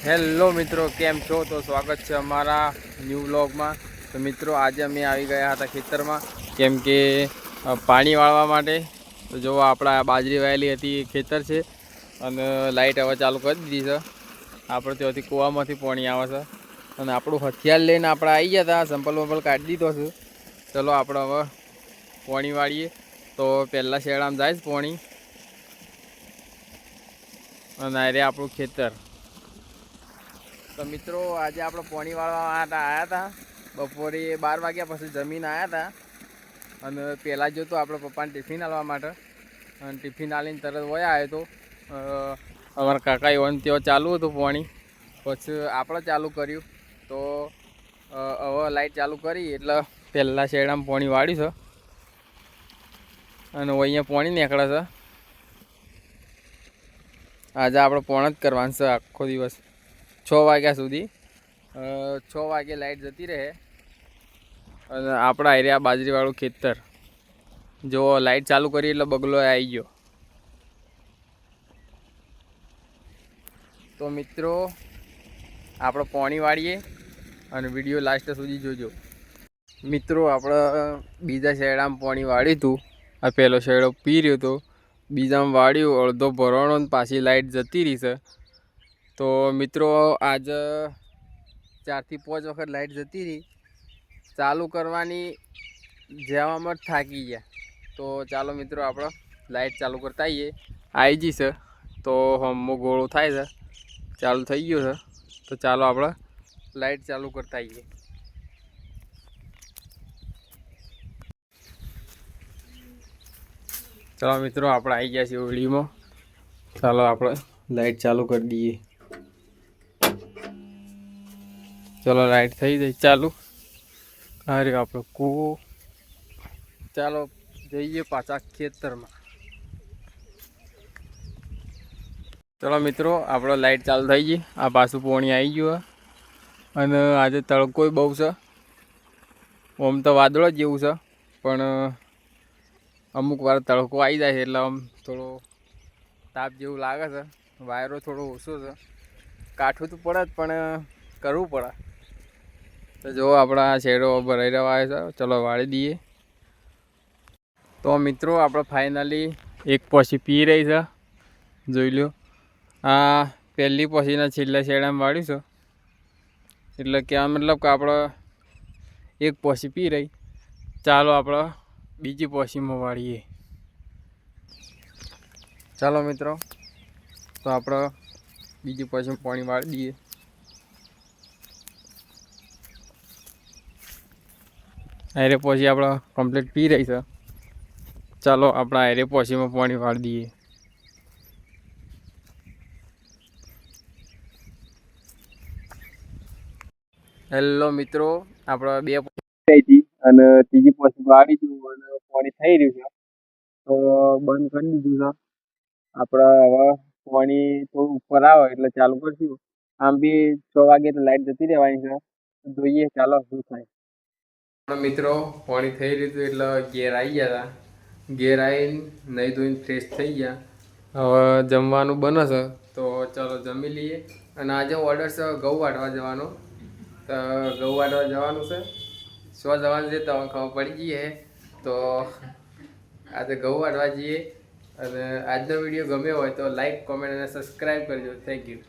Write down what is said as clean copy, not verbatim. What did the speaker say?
Hello મિત્રો, કેમ છો? તો સ્વાગત છે અમારા ન્યૂ વ્લોગમાં. તો મિત્રો, આજે અમે આવી ગયા હતા ખેતરમાં, કેમ કે પાણી વાળવા માટે. તો જો આપણા બાજરી વાયેલી હતી એ ખેતર છે, અને લાઇટ હવે ચાલુ કરી દીધી છે. આપણે ત્યાંથી કૂવામાંથી પાણી આવે છે, અને આપણું હથિયાર લઈને આપણે આવી ગયા હતા. સંપલ વંપલ કાઢી દીધો છે. ચલો આપણે હવે પાણી વાળીએ. તો પહેલાં શેડામાં જાય જ પાણી, અને આ રે આપણું ખેતર. તો મિત્રો, આજે આપણે પાણી વાળવા આવ્યા હતા. બપોરે 12 વાગ્યા પછી જમીન આવ્યા હતા, અને પહેલાં જોતો આપણે પપ્પાને ટિફિન આલવા માટે, અને ટિફિન આલીને તરત વયા આવ્યો તો અમારા કાકા એવન ત્યાં ચાલુ હતું પાણી. પછી આપણે ચાલુ કર્યું. તો હવે લાઇટ ચાલુ કરી એટલે પહેલાં શેડામાં પાણી વાળ્યું છે, અને અહીંયા પાણી નીકળે છે. આજે આપણે પોણ જ કરવાનું છે આખો દિવસ, 6 વાગ્યા સુધી. 6 વાગે લાઇટ જતી રહે, અને આપણા એરિયા બાજરીવાળું ખેતર. જો લાઇટ ચાલુ કરી એટલે બગલો આવી ગયો. તો મિત્રો, આપણે પાણી વાળીએ, અને વિડીયો લાસ્ટ સુધી જોજો. મિત્રો, આપણે બીજા શેડામાં પાણી વાળ્યું હતું. આ પહેલો શેડો પી રહ્યો હતો, બીજામાં વાળ્યું, અડધો ભરવાનો, પાછી લાઇટ જતી રહી છે. તો મિત્રો, આજે 4 થી 5 વખત લાઇટ જતી રહી. ચાલુ કરવાની જવામાં જ થાકી ગયા. તો ચાલો મિત્રો, આપણે લાઇટ ચાલુ કરતા આવીએ. આવી જશે તો હમો ગોળો થાય છે, ચાલુ થઈ ગયો છે. તો ચાલો આપણે લાઇટ ચાલુ કરતા આવીએ. ચાલો મિત્રો, આપણે આવી ગયા છીએ ઓળીમાં. ચાલો આપણે લાઇટ ચાલુ કરી દઈએ. ચલો, લાઇટ થઈ જાય ચાલુ. અરે આપણો કૂવો. ચાલો જઈએ પાછા ખેતરમાં. ચલો મિત્રો, આપણો લાઇટ ચાલુ થઈ ગઈ. આ પાછું પાણી આવી ગયું, અને આજે તડકોય બહુ છે. આમ તો વાદળો જ જેવું છે, પણ અમુક વાર તડકો આવી જાય છે એટલે આમ થોડો તાપ જેવું લાગે છે. વાયરો થોડો ઓછો છે. કાઠું તો પડે જ, પણ કરવું પડે. તો જો આપણા શેડો ભરાઈ રહ્યા છે. ચલો વાળી દઈએ. તો મિત્રો, આપણે ફાઇનલી એક પોસી પી રહી છે. જોઈ લો, આ પહેલી પોસીના છેલ્લા શેડામાં વાળ્યું છે. એટલે કે આ મતલબ કે આપણે એક પોસી પી રહી. ચાલો આપણે બીજી પોસીમાં વાળીએ. ચાલો મિત્રો, તો આપણે બીજી પોસીમાં પાણી વાળી દઈએ. આયરે પોસી આપણે કમ્પ્લીટ પી રહી છે. ચાલો આપણે આયરે પોસીમાં પાણી વાળી દઈએ. હેલો મિત્રો, આપણે 2 પોસી થઈ હતી, અને ત્રીજી પોસી વાળી દીધું, અને પાણી થઈ રહ્યું છે. તો બંધ કરી દીધું છે. આપણે હવે પાણી થોડું ઉપર આવે એટલે ચાલુ કરશું. આમ બી 6 વાગે તો લાઇટ જતી રહેવાની છે. જોઈએ ચાલો શું થાય. મિત્રો, પાણી થઈ રહ્યું હતું એટલે ઘેર આવી ગયા હતા. ઘેર આવીને નહીં ધોઈને ફ્રેશ થઈ ગયા. હવે જમવાનું બને છે, તો ચાલો જમી લઈએ. અને આજે ઓર્ડર છે ઘઉં વાટવા જવાનો. તો ઘઉં વાટવા જવાનું છે. શું જવાનું છે તો ખબર પડી ગઈ હે. તો આજે ઘઉં વાટવા જઈએ. અને આજનો વિડીયો ગમ્યો હોય તો લાઈક, કોમેન્ટ અને સબસ્ક્રાઈબ કરજો. Thank you.